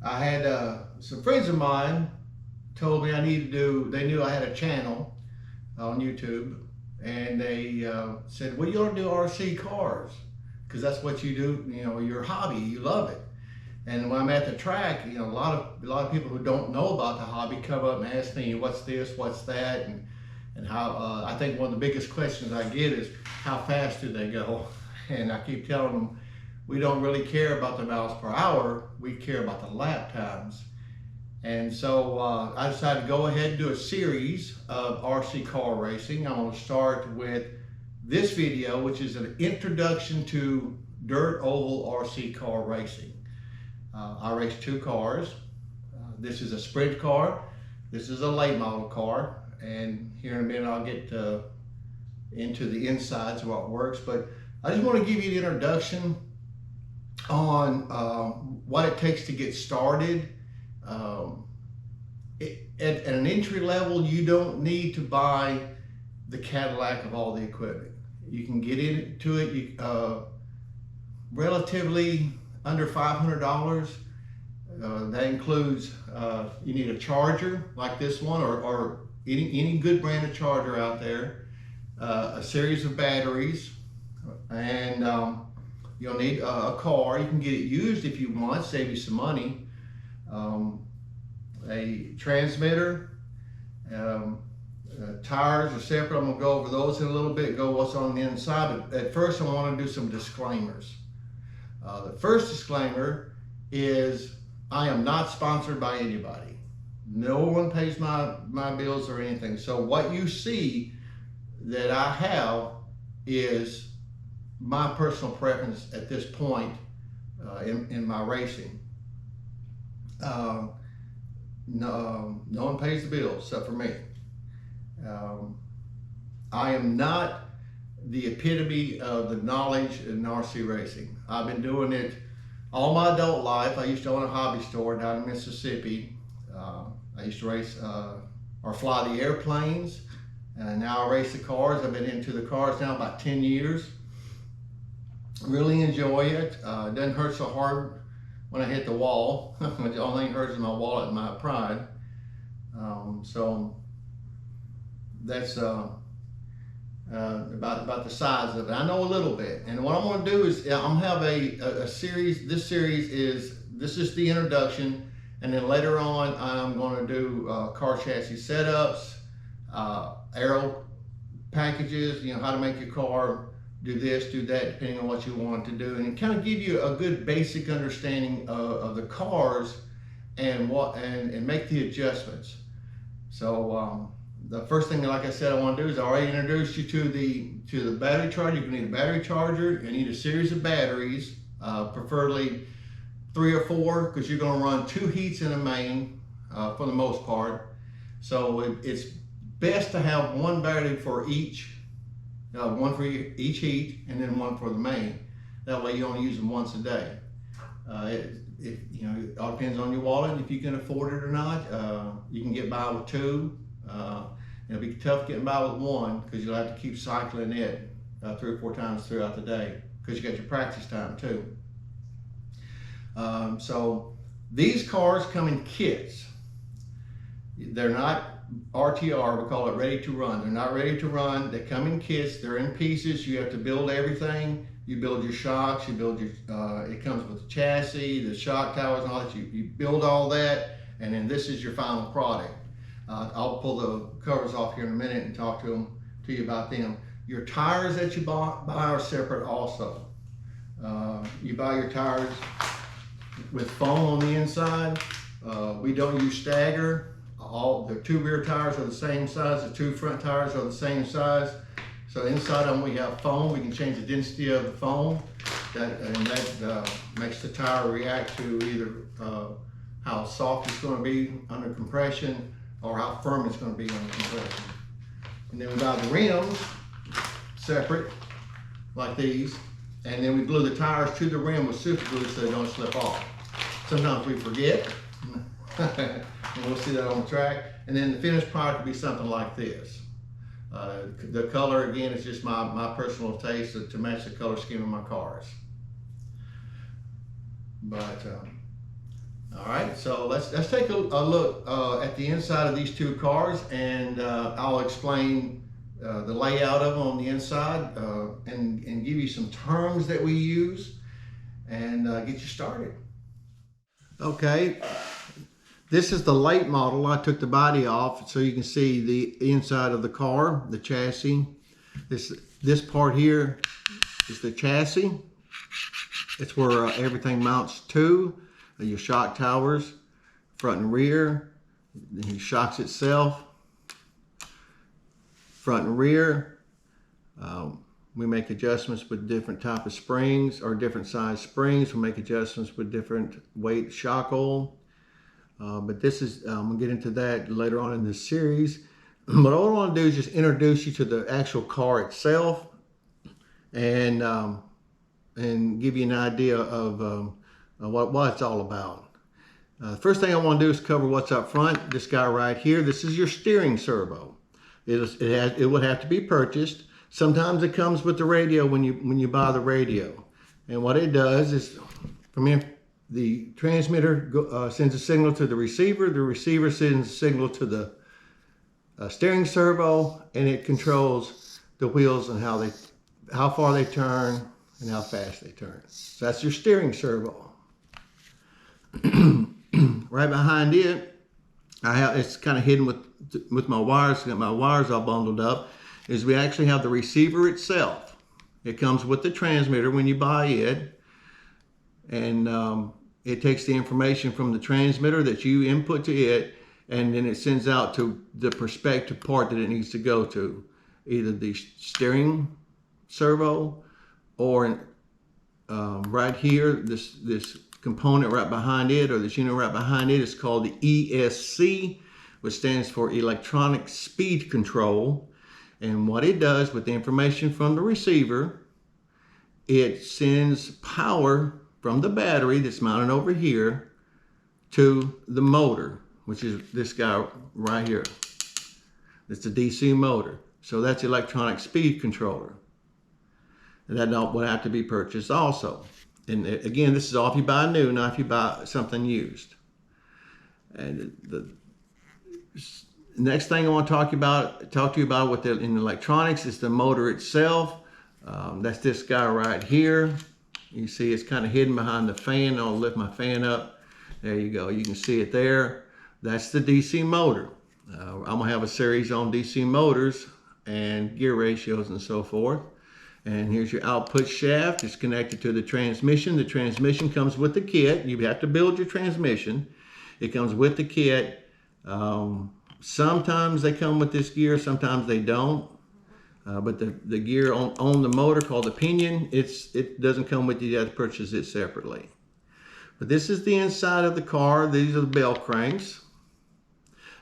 I had some friends of mine told me I needed to do, they knew I had a channel on YouTube, and they said, well, you ought to do RC cars, because that's what you do, you know, your hobby, you love it. And when I'm at the track, you know, a lot of people who don't know about the hobby come up and ask me, what's this, what's that, and how, I think one of the biggest questions I get is, how fast do they go? And I keep telling them, we don't really care about the miles per hour, we care about the lap times. And so I decided to go ahead and do a series of RC car racing. I'm going to start with this video, which is an introduction to dirt oval RC car racing. I race two cars. This is a sprint car. This is a late model car. And here in a minute I'll get into the insides of what works. But I just want to give you the introduction on what it takes to get started. At an entry level, you don't need to buy the Cadillac of all the equipment. You can get into it relatively under $500. That includes, you need a charger like this one, or any good brand of charger out there, a series of batteries, and you'll need a car. You can get it used if you want, save you some money. A transmitter, tires are separate. I'm going to go over those in a little bit, go what's on the inside. But at first I want to do some disclaimers. The first disclaimer is I am not sponsored by anybody. No one pays my bills or anything. So what you see that I have is my personal preference at this point in my racing. No one pays the bills except for me. I am not the epitome of the knowledge in RC racing. I've been doing it all my adult life. I used to own a hobby store down in Mississippi. I used to race or fly the airplanes, and now I race the cars. I've been into the cars now about 10 years. Really enjoy it. It doesn't hurt so hard when I hit the wall. The only thing hurts is my wallet and my pride. So that's about the size of it. I know a little bit, and what I'm going to do is I'm going to have a series. This series is the introduction, and then later on I'm going to do car chassis setups, aero packages. You know, how to make your car do this, do that, depending on what you want to do, and kind of give you a good basic understanding of the cars and make the adjustments. So the first thing, like I said, I want to do is I already introduced you to the battery charger. You need a battery charger. You need a series of batteries, preferably 3 or 4, because you're going to run 2 heats in a main for the most part. So it's best to have one battery for each. One for each heat, and then one for the main. That way you only use them once a day. You know, it all depends on your wallet, if you can afford it or not. You can get by with 2. It'll be tough getting by with 1, because you'll have to keep cycling it 3 or 4 times throughout the day, because you got your practice time too. So these cars come in kits. They're not RTR, we call it ready to run. They're not ready to run. They come in kits. They're in pieces. You have to build everything. You build your shocks. You build your. It comes with the chassis, the shock towers, and all that. You build all that, and then this is your final product. I'll pull the covers off here in a minute and talk to you about them. Your tires that you buy are separate also. You buy your tires with foam on the inside. We don't use stagger. The 2 rear tires are the same size, the 2 front tires are the same size. So inside them we have foam. We can change the density of the foam, that makes the tire react to either how soft it's going to be under compression or how firm it's going to be under compression. And then we buy the rims separate, like these, and then we glue the tires to the rim with super glue so they don't slip off. Sometimes we forget. And we'll see that on the track. And then the finished product will be something like this. The color, again, is just my personal taste to match the color scheme of my cars. But All right, so let's take a look at the inside of these two cars, and I'll explain the layout of them on the inside and give you some terms that we use and get you started. Okay, this is the late model. I took the body off so you can see the inside of the car, the chassis. This part here is the chassis. It's where everything mounts to. Your shock towers, front and rear, the shocks itself, front and rear. We make adjustments with different type of springs or different size springs. We make adjustments with different weight shock oil. But this is, I'm gonna get into that later on in this series. But all I want to do is just introduce you to the actual car itself and give you an idea of what it's all about. The first thing I want to do is cover what's up front. This guy right here, this is your steering servo. It would have to be purchased. Sometimes it comes with the radio when you buy the radio. And what it does is, the transmitter sends a signal to the receiver sends a signal to the steering servo, and it controls the wheels and how far they turn and how fast they turn. So that's your steering servo. Right behind it, it's kind of hidden with my wires. Got my wires all bundled up. Is we actually have the receiver itself. It comes with the transmitter when you buy it, and it takes the information from the transmitter that you input to it, and then it sends out to the prospective part that it needs to go to, either the steering servo or right here, this component right behind it, or this unit right behind it, is called the ESC, which stands for electronic speed control. And what it does with the information from the receiver, it sends power from the battery that's mounted over here to the motor, which is this guy right here. It's a DC motor. So that's electronic speed controller. And that would have to be purchased also. And again, this is all if you buy new, not if you buy something used. And the next thing I want to talk to you about in electronics is the motor itself. That's this guy right here. You see it's kind of hidden behind the fan. I'll lift my fan up. There you go. You can see it there. That's the DC motor. I'm going to have a series on DC motors and gear ratios and so forth. And here's your output shaft. It's connected to the transmission. The transmission comes with the kit. You have to build your transmission. It comes with the kit. Sometimes they come with this gear, sometimes they don't. But the gear on the motor, called the pinion, it doesn't come with you. You have to purchase it separately. But this is the inside of the car. These are the bell cranks.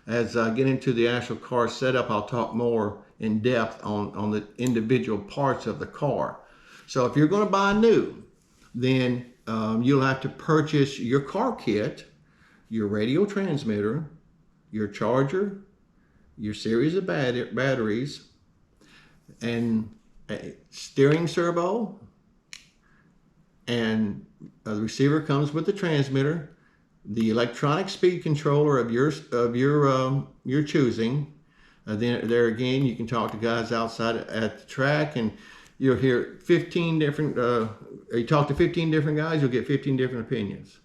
As I get into the actual car setup, I'll talk more in depth on the individual parts of the car. So if you're going to buy new, then you'll have to purchase your car kit, your radio transmitter, your charger, your series of batteries, and a steering servo, and the receiver comes with the transmitter, the electronic speed controller of your choosing. Then there again, you can talk to guys outside at the track, and you'll hear 15 different. You talk to 15 different guys, you'll get 15 different opinions.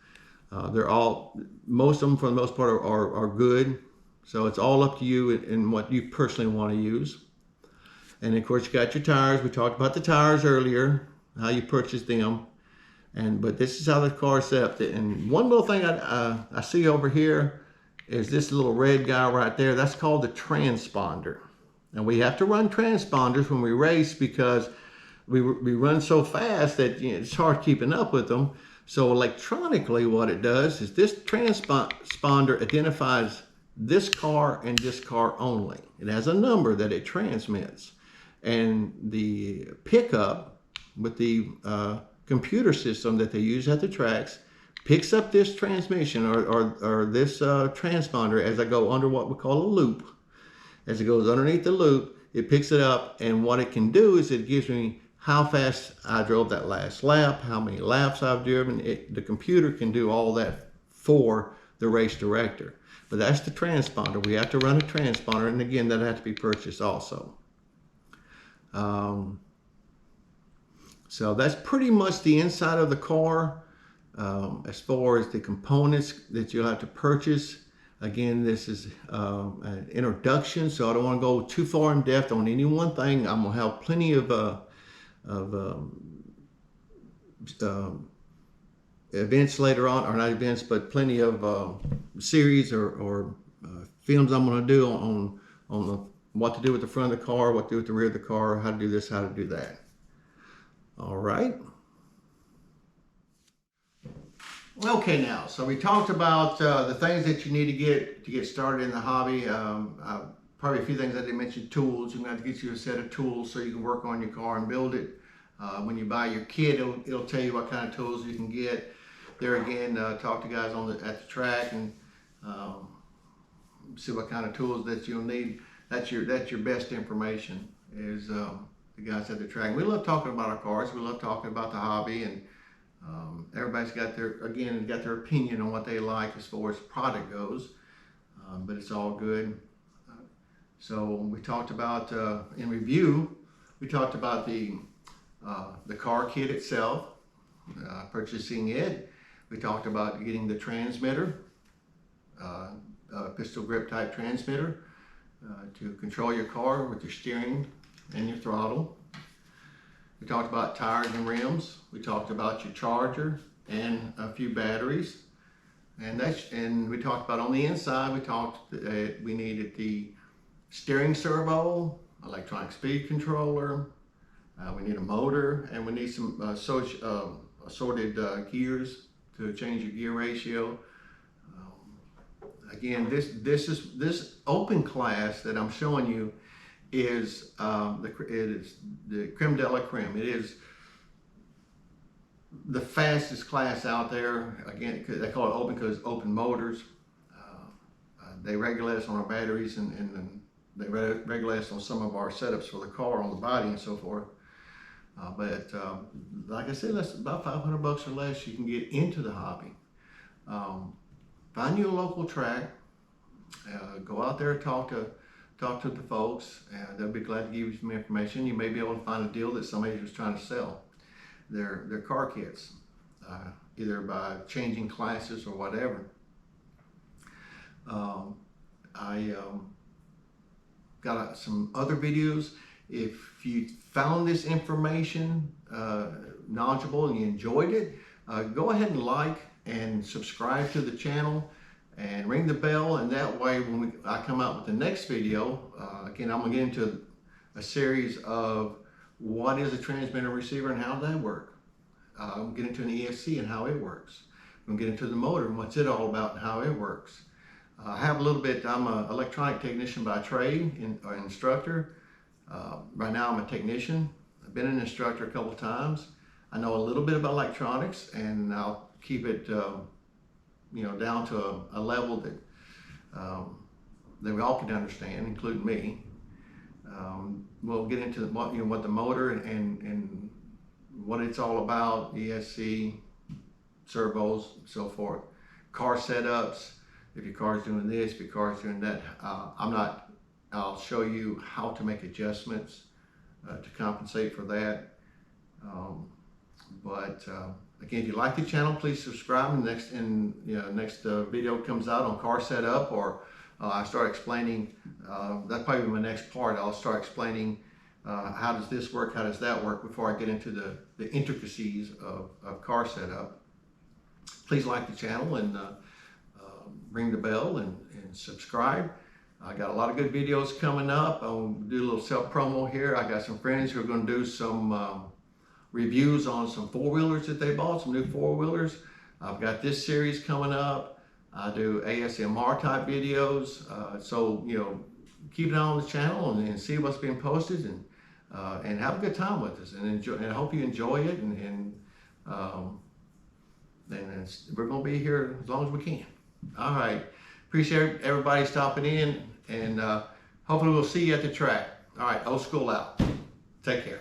Most of them, for the most part, are good. So it's all up to you and what you personally want to use. And of course, you got your tires. We talked about the tires earlier, how you purchase them. But this is how the car is set up. And one little thing I see over here is this little red guy right there. That's called the transponder. And we have to run transponders when we race because we run so fast that it's hard keeping up with them. So electronically, what it does is this transponder identifies this car and this car only. It has a number that it transmits. And the pickup with the computer system that they use at the tracks picks up this transmission or this transponder as I go under what we call a loop. As it goes underneath the loop, it picks it up, and what it can do is it gives me how fast I drove that last lap, how many laps I've driven. The computer can do all that for the race director. But that's the transponder. We have to run a transponder, and again, that has to be purchased also. So that's pretty much the inside of the car. As far as the components that you'll have to purchase, again, this is an introduction, so I don't want to go too far in depth on any one thing. I'm going to have plenty of events later on, or not events, but plenty of series or films I'm going to do on what to do with the front of the car, what to do with the rear of the car, how to do this, how to do that. All right. Okay, now, so we talked about the things that you need to get started in the hobby. Probably a few things I didn't mention. Tools. You're going to have to get you a set of tools so you can work on your car and build it. When you buy your kit, it'll tell you what kind of tools you can get. There again, talk to guys at the track and see what kind of tools that you'll need. That's your best information is the guys at the track. We love talking about our cars. We love talking about the hobby, and everybody's got their opinion on what they like as far as product goes, but it's all good. So we talked about in review, we talked about the car kit itself, purchasing it. We talked about getting the transmitter, pistol grip type transmitter to control your car with your steering and your throttle. We talked about tires and rims. We talked about your charger and a few batteries. And we talked about on the inside, we needed the steering servo, electronic speed controller, we need a motor, and we need some assorted gears to change your gear ratio. Again, this open class that I'm showing you is the creme de la creme. It is the fastest class out there. Again, they call it open because it's open motors. They regulate us on our batteries, and they regulate us on some of our setups for the car, on the body and so forth. But like I said, that's about $500 or less. You can get into the hobby. Find you a local track. Go out there, talk to the folks, and they'll be glad to give you some information. You may be able to find a deal that somebody was trying to sell their car kits, either by changing classes or whatever. I got some other videos. If you found this information knowledgeable and you enjoyed it, go ahead and like and subscribe to the channel and ring the bell, and that way when I come out with the next video, again, I'm going to get into a series of what is a transmitter receiver and how does that work. I'm going to get into an ESC and how it works. I'm going to get into the motor and what's it all about and how it works. I have a little bit, I'm an electronic technician by trade, or instructor. Right now I'm a technician. I've been an instructor a couple of times. I know a little bit about electronics, and I'll keep it down to a level that we all can understand, including me. We'll get into what the motor and what it's all about, ESC, servos, so forth. Car setups, if your car's doing this, if your car's doing that. I'll show you how to make adjustments to compensate for that. Again, if you like the channel, please subscribe. Next video comes out on car setup, or I start explaining. That's probably my next part. I'll start explaining how does this work, how does that work, before I get into the intricacies of car setup. Please like the channel and ring the bell and subscribe. I got a lot of good videos coming up. I'll do a little self-promo here. I got some friends who are going to do some reviews on some four-wheelers that they bought, some new four-wheelers. I've got this series coming up. I do ASMR type videos. So keep an eye on the channel and see what's being posted, and have a good time with us, and enjoy. And I hope you enjoy it. And we're going to be here as long as we can. All right. Appreciate everybody stopping in, and hopefully we'll see you at the track. All right, Old School out. Take care.